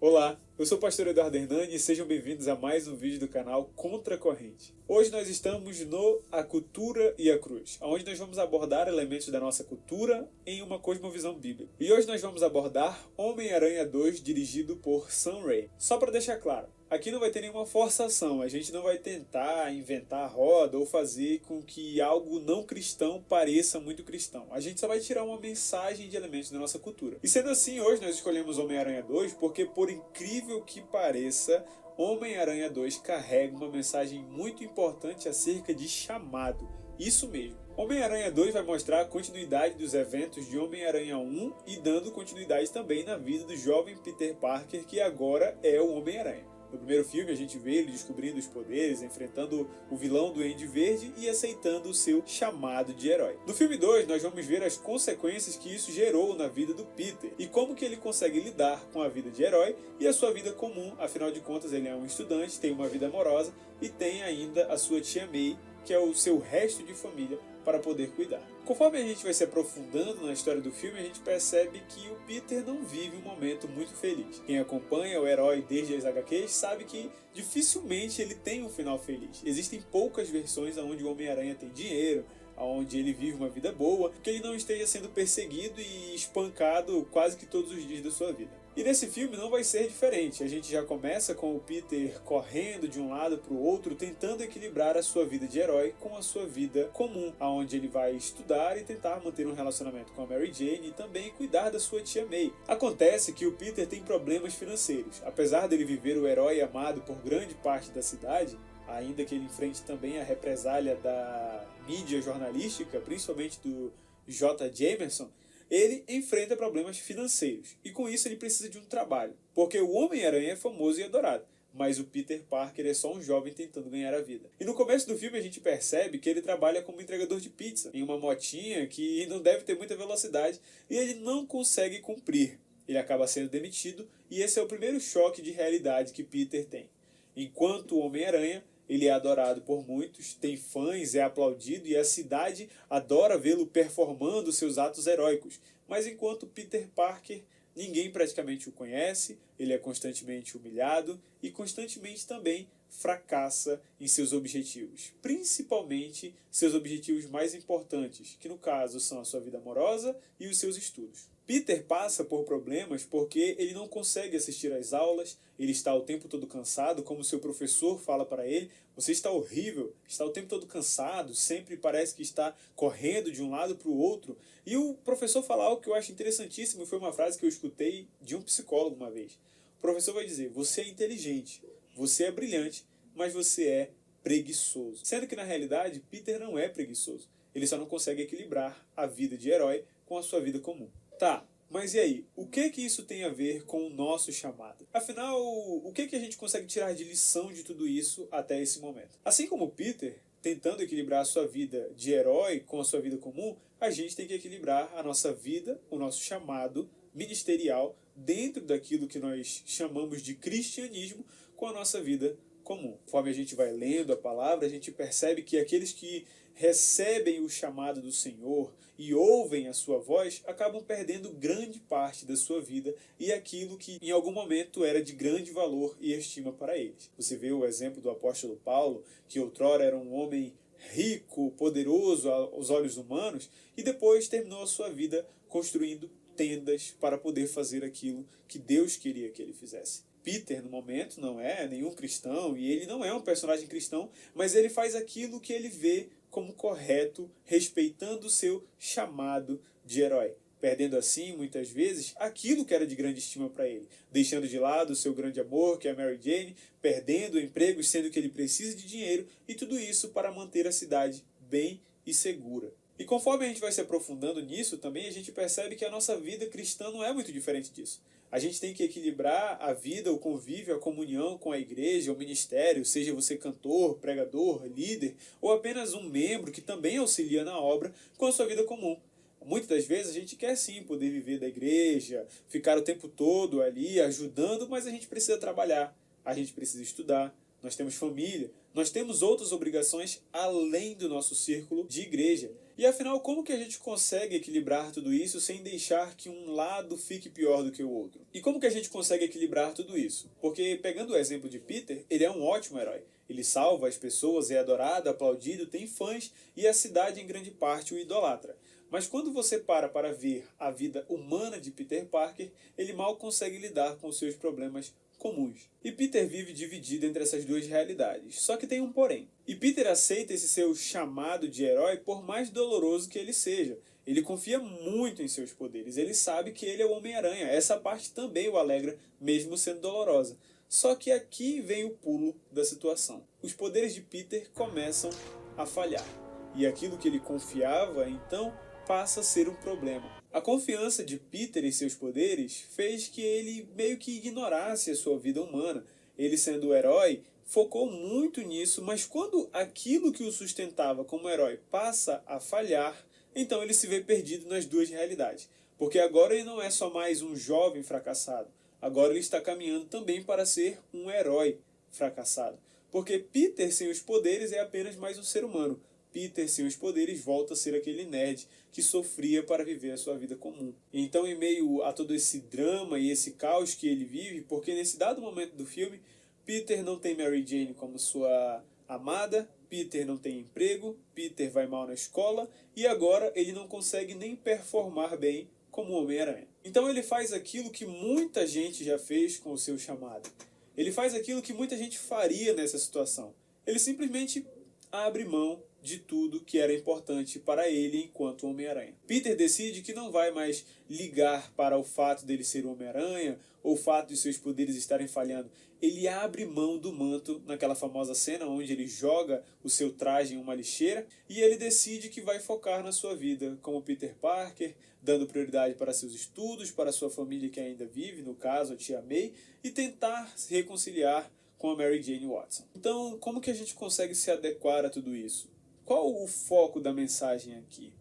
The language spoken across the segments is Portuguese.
Olá, eu sou o pastor Eduardo Hernani e sejam bem-vindos a mais um vídeo do canal Contra a Corrente. Hoje nós estamos no A Cultura e a Cruz, onde nós vamos abordar elementos da nossa cultura em uma cosmovisão bíblica. E hoje nós vamos abordar Homem-Aranha 2, dirigido por Sam Raimi. Só para deixar claro, aqui não vai ter nenhuma forçação, a gente não vai tentar inventar a roda ou fazer com que algo não cristão pareça muito cristão. A gente só vai tirar uma mensagem de elementos da nossa cultura. E sendo assim, hoje nós escolhemos Homem-Aranha 2 porque, por incrível que pareça, Homem-Aranha 2 carrega uma mensagem muito importante acerca de chamado. Isso mesmo. Homem-Aranha 2 vai mostrar a continuidade dos eventos de Homem-Aranha 1 e dando continuidade também na vida do jovem Peter Parker, que agora é o Homem-Aranha. No primeiro filme a gente vê ele descobrindo os poderes, enfrentando o vilão do Duende Verde e aceitando o seu chamado de herói. No filme 2 nós vamos ver as consequências que isso gerou na vida do Peter e como que ele consegue lidar com a vida de herói e a sua vida comum, afinal de contas ele é um estudante, tem uma vida amorosa e tem ainda a sua tia May, que é o seu resto de família para poder cuidar. Conforme a gente vai se aprofundando na história do filme, a gente percebe que o Peter não vive um momento muito feliz. Quem acompanha o herói desde as HQs sabe que dificilmente ele tem um final feliz. Existem poucas versões onde o Homem-Aranha tem dinheiro, onde ele vive uma vida boa, que ele não esteja sendo perseguido e espancado quase que todos os dias da sua vida. E nesse filme não vai ser diferente. A gente já começa com o Peter correndo de um lado para o outro, tentando equilibrar a sua vida de herói com a sua vida comum, onde ele vai estudar e tentar manter um relacionamento com a Mary Jane e também cuidar da sua tia May. Acontece que o Peter tem problemas financeiros. Apesar dele viver o herói amado por grande parte da cidade, ainda que ele enfrente também a represália da mídia jornalística, principalmente do J. Jameson, ele enfrenta problemas financeiros. E com isso ele precisa de um trabalho. Porque o Homem-Aranha é famoso e adorado, mas o Peter Parker é só um jovem tentando ganhar a vida. E no começo do filme a gente percebe que ele trabalha como entregador de pizza, em uma motinha que não deve ter muita velocidade, e ele não consegue cumprir. Ele acaba sendo demitido, e esse é o primeiro choque de realidade que Peter tem. Enquanto o Homem-Aranha, ele é adorado por muitos, tem fãs, é aplaudido e a cidade adora vê-lo performando seus atos heróicos. Mas enquanto Peter Parker, ninguém praticamente o conhece, ele é constantemente humilhado e constantemente também fracassa em seus objetivos. Principalmente seus objetivos mais importantes, que no caso são a sua vida amorosa e os seus estudos. Peter passa por problemas porque ele não consegue assistir às aulas, ele está o tempo todo cansado, como seu professor fala para ele, você está horrível, está o tempo todo cansado, sempre parece que está correndo de um lado para o outro. E o professor fala algo que eu acho interessantíssimo, foi uma frase que eu escutei de um psicólogo uma vez. O professor vai dizer, você é inteligente, você é brilhante, mas você é preguiçoso. Sendo que na realidade, Peter não é preguiçoso, ele só não consegue equilibrar a vida de herói com a sua vida comum. Tá, mas e aí? O que isso tem a ver com o nosso chamado? Afinal, o que a gente consegue tirar de lição de tudo isso até esse momento? Assim como Peter, tentando equilibrar a sua vida de herói com a sua vida comum, a gente tem que equilibrar a nossa vida, o nosso chamado ministerial, dentro daquilo que nós chamamos de cristianismo, com a nossa vida comum. Conforme a gente vai lendo a palavra, a gente percebe que aqueles que recebem o chamado do Senhor e ouvem a sua voz, acabam perdendo grande parte da sua vida e aquilo que em algum momento era de grande valor e estima para eles. Você vê o exemplo do apóstolo Paulo, que outrora era um homem rico, poderoso aos olhos humanos, e depois terminou a sua vida construindo tendas para poder fazer aquilo que Deus queria que ele fizesse. Peter, no momento, não é nenhum cristão, e ele não é um personagem cristão, mas ele faz aquilo que ele vê como correto, respeitando o seu chamado de herói. Perdendo assim, muitas vezes, aquilo que era de grande estima para ele. Deixando de lado o seu grande amor, que é a Mary Jane, perdendo o emprego, sendo que ele precisa de dinheiro, e tudo isso para manter a cidade bem e segura. E conforme a gente vai se aprofundando nisso, também a gente percebe que a nossa vida cristã não é muito diferente disso. A gente tem que equilibrar a vida, o convívio, a comunhão com a igreja, o ministério, seja você cantor, pregador, líder, ou apenas um membro que também auxilia na obra, com a sua vida comum. Muitas das vezes a gente quer sim poder viver da igreja, ficar o tempo todo ali ajudando, mas a gente precisa trabalhar, a gente precisa estudar, nós temos família, nós temos outras obrigações além do nosso círculo de igreja. E afinal, como que a gente consegue equilibrar tudo isso sem deixar que um lado fique pior do que o outro? E como que a gente consegue equilibrar tudo isso? Porque, pegando o exemplo de Peter, ele é um ótimo herói. Ele salva as pessoas, é adorado, aplaudido, tem fãs e a cidade em grande parte o idolatra. Mas quando você para ver a vida humana de Peter Parker, ele mal consegue lidar com os seus problemas comuns. E Peter vive dividido entre essas duas realidades. Só que tem um porém. E Peter aceita esse seu chamado de herói por mais doloroso que ele seja. Ele confia muito em seus poderes. Ele sabe que ele é o Homem-Aranha. Essa parte também o alegra, mesmo sendo dolorosa. Só que aqui vem o pulo da situação. Os poderes de Peter começam a falhar. E aquilo que ele confiava, então, passa a ser um problema. A confiança de Peter em seus poderes fez que ele meio que ignorasse a sua vida humana. Ele, sendo o herói, focou muito nisso, mas quando aquilo que o sustentava como herói passa a falhar, então ele se vê perdido nas duas realidades. Porque agora ele não é só mais um jovem fracassado, agora ele está caminhando também para ser um herói fracassado. Porque Peter sem os poderes é apenas mais um ser humano. Peter, sem os poderes, volta a ser aquele nerd que sofria para viver a sua vida comum. Então, em meio a todo esse drama e esse caos que ele vive, porque nesse dado momento do filme, Peter não tem Mary Jane como sua amada, Peter não tem emprego, Peter vai mal na escola e agora ele não consegue nem performar bem como Homem-Aranha. Então ele faz aquilo que muita gente já fez com o seu chamado. Ele faz aquilo que muita gente faria nessa situação. Ele simplesmente abre mão de tudo que era importante para ele enquanto Homem-Aranha. Peter decide que não vai mais ligar para o fato dele ser o Homem-Aranha ou o fato de seus poderes estarem falhando. Ele abre mão do manto naquela famosa cena onde ele joga o seu traje em uma lixeira e ele decide que vai focar na sua vida como Peter Parker, dando prioridade para seus estudos, para sua família que ainda vive, no caso a tia May, e tentar se reconciliar com a Mary Jane Watson. Então, como que a gente consegue se adequar a tudo isso? Qual o foco da mensagem aqui?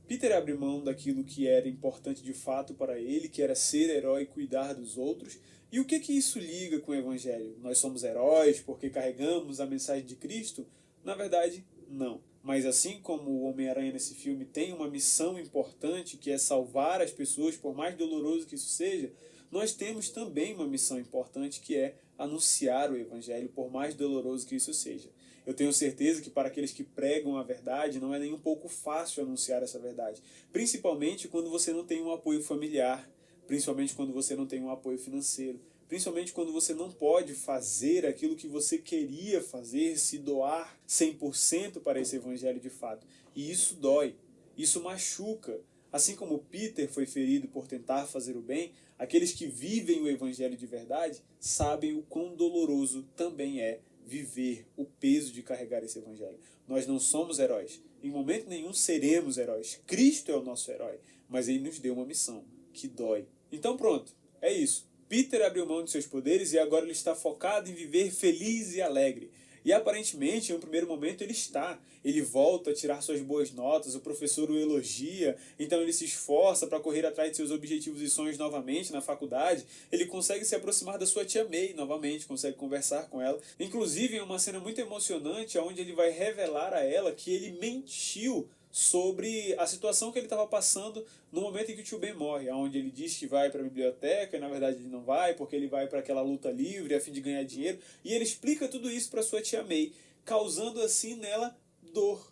Peter abre mão daquilo que era importante de fato para ele, que era ser herói e cuidar dos outros. E o que isso liga com o Evangelho? Nós somos heróis porque carregamos a mensagem de Cristo? Na verdade, não. Mas assim como o Homem-Aranha nesse filme tem uma missão importante, que é salvar as pessoas, por mais doloroso que isso seja, nós temos também uma missão importante, que é anunciar o Evangelho, por mais doloroso que isso seja. Eu tenho certeza que para aqueles que pregam a verdade, não é nem um pouco fácil anunciar essa verdade. Principalmente quando você não tem um apoio familiar, principalmente quando você não tem um apoio financeiro, principalmente quando você não pode fazer aquilo que você queria fazer, se doar 100% para esse evangelho de fato. E isso dói, isso machuca. Assim como Peter foi ferido por tentar fazer o bem, aqueles que vivem o evangelho de verdade sabem o quão doloroso também é viver o peso de carregar esse evangelho. Nós não somos heróis. Em momento nenhum seremos heróis. Cristo é o nosso herói. Mas ele nos deu uma missão que dói. Então pronto, é isso. Peter abriu mão de seus poderes e agora ele está focado em viver feliz e alegre. E aparentemente, em um primeiro momento, ele está. Ele volta a tirar suas boas notas, o professor o elogia, então ele se esforça para correr atrás de seus objetivos e sonhos novamente na faculdade. Ele consegue se aproximar da sua tia May novamente, consegue conversar com ela. Inclusive, em uma cena muito emocionante, onde ele vai revelar a ela que ele mentiu sobre a situação que ele estava passando no momento em que o tio Ben morre, onde ele diz que vai para a biblioteca e na verdade ele não vai, porque ele vai para aquela luta livre a fim de ganhar dinheiro, e ele explica tudo isso para sua tia May, causando assim nela dor,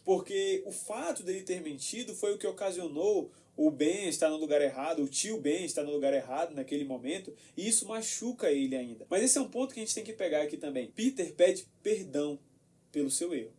porque o fato dele ter mentido foi o que ocasionou o Ben estar no lugar errado, o tio Ben estar no lugar errado naquele momento, e isso machuca ele ainda. Mas esse é um ponto que a gente tem que pegar aqui também. Peter pede perdão pelo seu erro.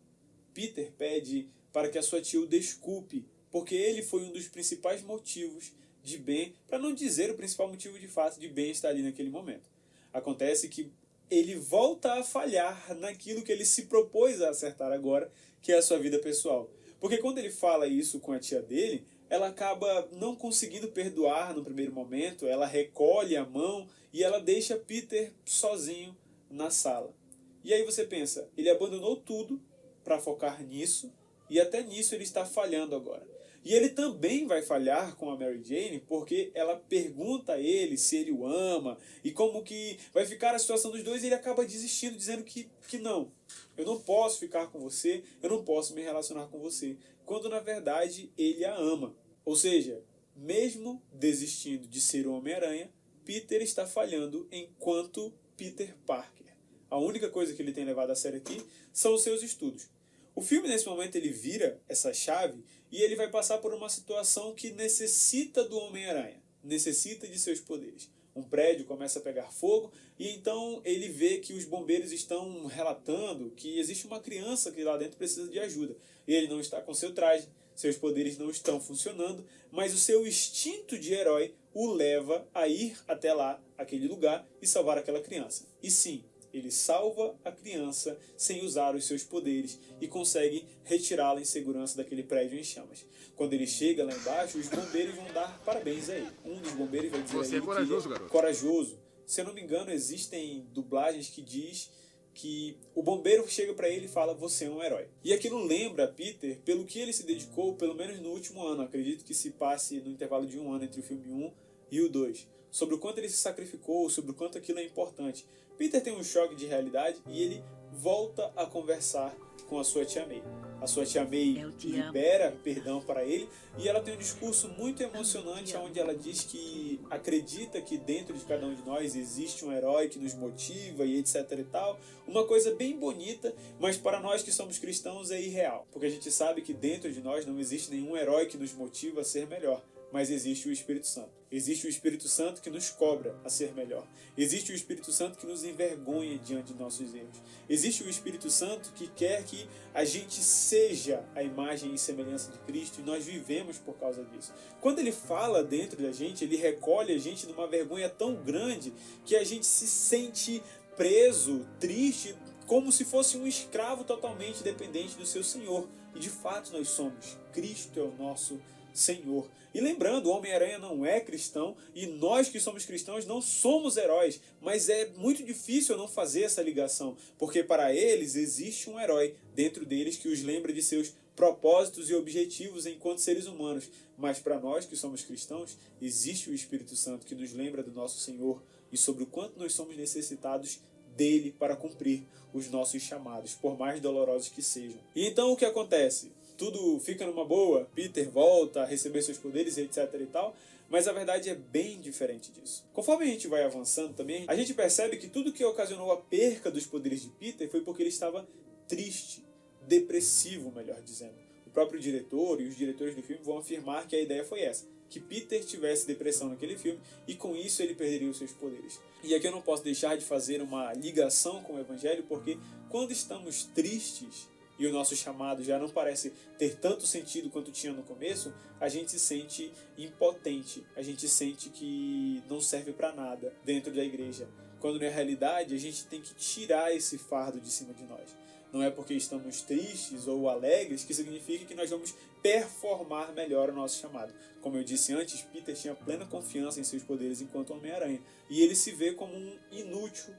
Peter pede para que a sua tia o desculpe, porque ele foi um dos principais motivos de Ben, para não dizer o principal motivo de fato de Ben estar ali naquele momento. Acontece que ele volta a falhar naquilo que ele se propôs a acertar agora, que é a sua vida pessoal. Porque quando ele fala isso com a tia dele, ela acaba não conseguindo perdoar no primeiro momento, ela recolhe a mão e ela deixa Peter sozinho na sala. E aí você pensa, ele abandonou tudo para focar nisso, e até nisso ele está falhando agora. E ele também vai falhar com a Mary Jane porque ela pergunta a ele se ele o ama e como que vai ficar a situação dos dois, e ele acaba desistindo, dizendo que não. Eu não posso ficar com você, eu não posso me relacionar com você. Quando na verdade ele a ama. Ou seja, mesmo desistindo de ser o Homem-Aranha, Peter está falhando enquanto Peter Parker. A única coisa que ele tem levado a sério aqui são os seus estudos. O filme, nesse momento, ele vira essa chave e ele vai passar por uma situação que necessita do Homem-Aranha, necessita de seus poderes. Um prédio começa a pegar fogo e então ele vê que os bombeiros estão relatando que existe uma criança que lá dentro precisa de ajuda. Ele não está com seu traje, seus poderes não estão funcionando, mas o seu instinto de herói o leva a ir até lá, aquele lugar, e salvar aquela criança. E sim, ele salva a criança sem usar os seus poderes e consegue retirá-la em segurança daquele prédio em chamas. Quando ele chega lá embaixo, os bombeiros vão dar parabéns a ele. Um dos bombeiros vai dizer Você a ele é corajoso, que garoto. Corajoso. Se eu não me engano, existem dublagens que diz que o bombeiro chega para ele e fala: você é um herói. E aquilo lembra Peter pelo que ele se dedicou, pelo menos no último ano. Acredito que se passe no intervalo de um ano entre o filme 1 e o 2. Sobre o quanto ele se sacrificou, sobre o quanto aquilo é importante. Peter tem um choque de realidade e ele volta a conversar com a sua tia May. A sua tia May libera perdão para ele e ela tem um discurso muito emocionante onde ela diz que acredita que dentro de cada um de nós existe um herói que nos motiva e etc e tal. Uma coisa bem bonita, mas para nós que somos cristãos é irreal, porque a gente sabe que dentro de nós não existe nenhum herói que nos motiva a ser melhor. Mas existe o Espírito Santo. Existe o Espírito Santo que nos cobra a ser melhor. Existe o Espírito Santo que nos envergonha diante de nossos erros. Existe o Espírito Santo que quer que a gente seja a imagem e semelhança de Cristo, e nós vivemos por causa disso. Quando ele fala dentro da gente, ele recolhe a gente numa vergonha tão grande que a gente se sente preso, triste, como se fosse um escravo totalmente dependente do seu Senhor. E de fato nós somos. Cristo é o nosso Senhor. E lembrando, o Homem-Aranha não é cristão e nós que somos cristãos não somos heróis, mas é muito difícil não fazer essa ligação, porque para eles existe um herói dentro deles que os lembra de seus propósitos e objetivos enquanto seres humanos, mas para nós que somos cristãos, existe o Espírito Santo que nos lembra do nosso Senhor e sobre o quanto nós somos necessitados dele para cumprir os nossos chamados, por mais dolorosos que sejam. E então o que acontece? Tudo fica numa boa, Peter volta a receber seus poderes, etc e tal, mas a verdade é bem diferente disso. Conforme a gente vai avançando também, a gente percebe que tudo que ocasionou a perca dos poderes de Peter foi porque ele estava triste, depressivo, melhor dizendo. O próprio diretor e os diretores do filme vão afirmar que a ideia foi essa, que Peter tivesse depressão naquele filme e com isso ele perderia os seus poderes. E aqui eu não posso deixar de fazer uma ligação com o Evangelho, porque quando estamos tristes e o nosso chamado já não parece ter tanto sentido quanto tinha no começo, a gente se sente impotente, a gente sente que não serve para nada dentro da igreja, quando na realidade a gente tem que tirar esse fardo de cima de nós. Não é porque estamos tristes ou alegres que significa que nós vamos performar melhor o nosso chamado. Como eu disse antes, Peter tinha plena confiança em seus poderes enquanto Homem-Aranha, e ele se vê como um inútil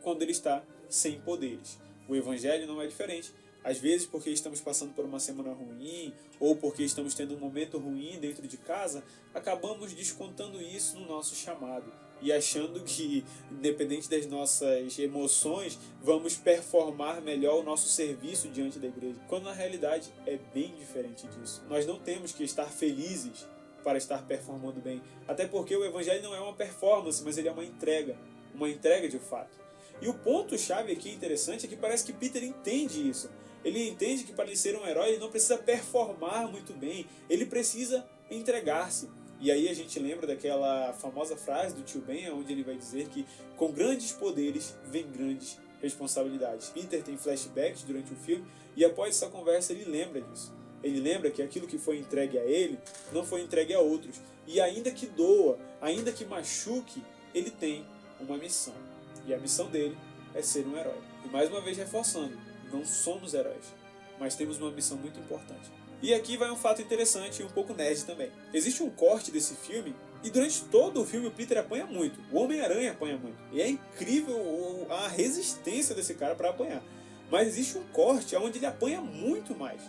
quando ele está sem poderes. O Evangelho não é diferente. Às vezes, porque estamos passando por uma semana ruim, ou porque estamos tendo um momento ruim dentro de casa, acabamos descontando isso no nosso chamado e achando que, independente das nossas emoções, vamos performar melhor o nosso serviço diante da igreja, quando na realidade é bem diferente disso. Nós não temos que estar felizes para estar performando bem, até porque o Evangelho não é uma performance, mas ele é uma entrega de fato. E o ponto-chave aqui interessante é que parece que Peter entende isso. Ele entende que para ele ser um herói ele não precisa performar muito bem, ele precisa entregar-se. E aí a gente lembra daquela famosa frase do tio Ben, onde ele vai dizer que com grandes poderes vem grandes responsabilidades. Peter tem flashbacks durante o filme e após essa conversa ele lembra disso. Ele lembra que aquilo que foi entregue a ele não foi entregue a outros. E ainda que doa, ainda que machuque, ele tem uma missão. E a missão dele é ser um herói. E mais uma vez reforçando, não somos heróis, mas temos uma missão muito importante. E aqui vai um fato interessante e um pouco nerd também. Existe um corte desse filme e durante todo o filme o Peter apanha muito. O Homem-Aranha apanha muito. E é incrível a resistência desse cara para apanhar. Mas existe um corte onde ele apanha muito mais.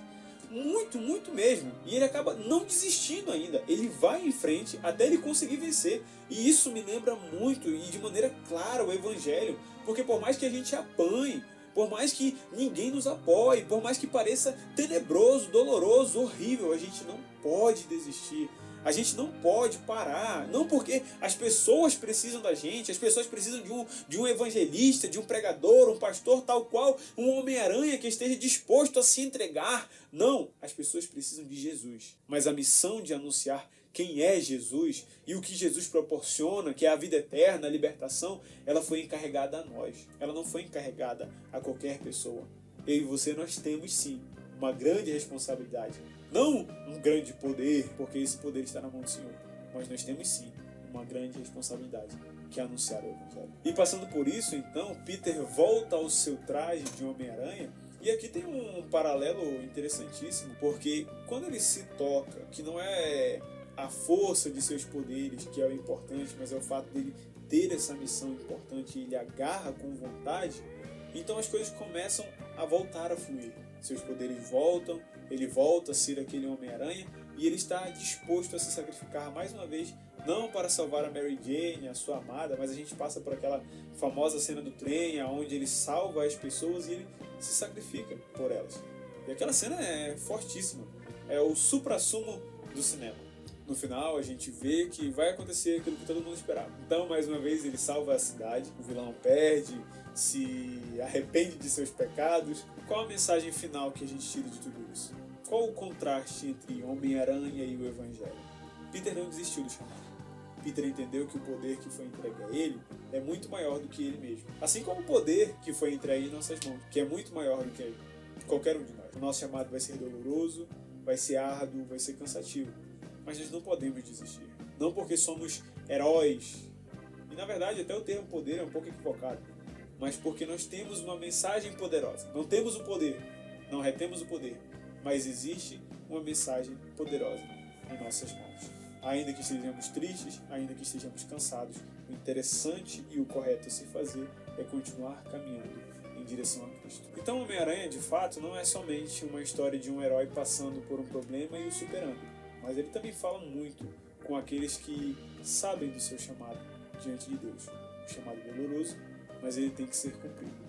muito mesmo. E ele acaba não desistindo ainda. Ele vai em frente até ele conseguir vencer. E isso me lembra muito e de maneira clara o Evangelho. Porque por mais que a gente apanhe, por mais que ninguém nos apoie, por mais que pareça tenebroso, doloroso, horrível, a gente não pode desistir. A gente não pode parar, não porque as pessoas precisam da gente, as pessoas precisam de um evangelista, de um pregador, um pastor, tal qual um Homem-Aranha que esteja disposto a se entregar. Não, as pessoas precisam de Jesus. Mas a missão de anunciar quem é Jesus e o que Jesus proporciona, que é a vida eterna, a libertação, ela foi encarregada a nós. Ela não foi encarregada a qualquer pessoa. Eu e você, nós temos sim uma grande responsabilidade. Não um grande poder, porque esse poder está na mão do Senhor. Mas nós temos sim uma grande responsabilidade, que é anunciar o Evangelho. E passando por isso, então, Peter volta ao seu traje de Homem-Aranha. E aqui tem um paralelo interessantíssimo, porque quando ele se toca, que não é a força de seus poderes que é o importante, mas é o fato dele ter essa missão importante e ele agarra com vontade, então as coisas começam a voltar a fluir. Seus poderes voltam, ele volta a ser aquele Homem-Aranha e ele está disposto a se sacrificar mais uma vez, não para salvar a Mary Jane, a sua amada, mas a gente passa por aquela famosa cena do trem, onde ele salva as pessoas e ele se sacrifica por elas. E aquela cena é fortíssima, é o suprassumo do cinema. No final, a gente vê que vai acontecer aquilo que todo mundo esperava. Então, mais uma vez, ele salva a cidade, o vilão perde, se arrepende de seus pecados. Qual a mensagem final que a gente tira de tudo isso? Qual o contraste entre Homem-Aranha e o Evangelho? Peter não desistiu do chamado. Peter entendeu que o poder que foi entregue a ele é muito maior do que ele mesmo. Assim como o poder que foi entregue em nossas mãos, que é muito maior do que qualquer um de nós. O nosso chamado vai ser doloroso, vai ser árduo, vai ser cansativo. Mas nós não podemos desistir. Não porque somos heróis. E na verdade até o termo poder é um pouco equivocado. Mas porque nós temos uma mensagem poderosa. Não temos o poder, não retemos o poder. Mas existe uma mensagem poderosa em nossas mãos. Ainda que estejamos tristes, ainda que estejamos cansados, o interessante e o correto a se fazer é continuar caminhando em direção a Cristo. Então Homem-Aranha, de fato, não é somente uma história de um herói passando por um problema e o superando. Mas ele também fala muito com aqueles que sabem do seu chamado diante de Deus. O chamado é doloroso, mas ele tem que ser cumprido.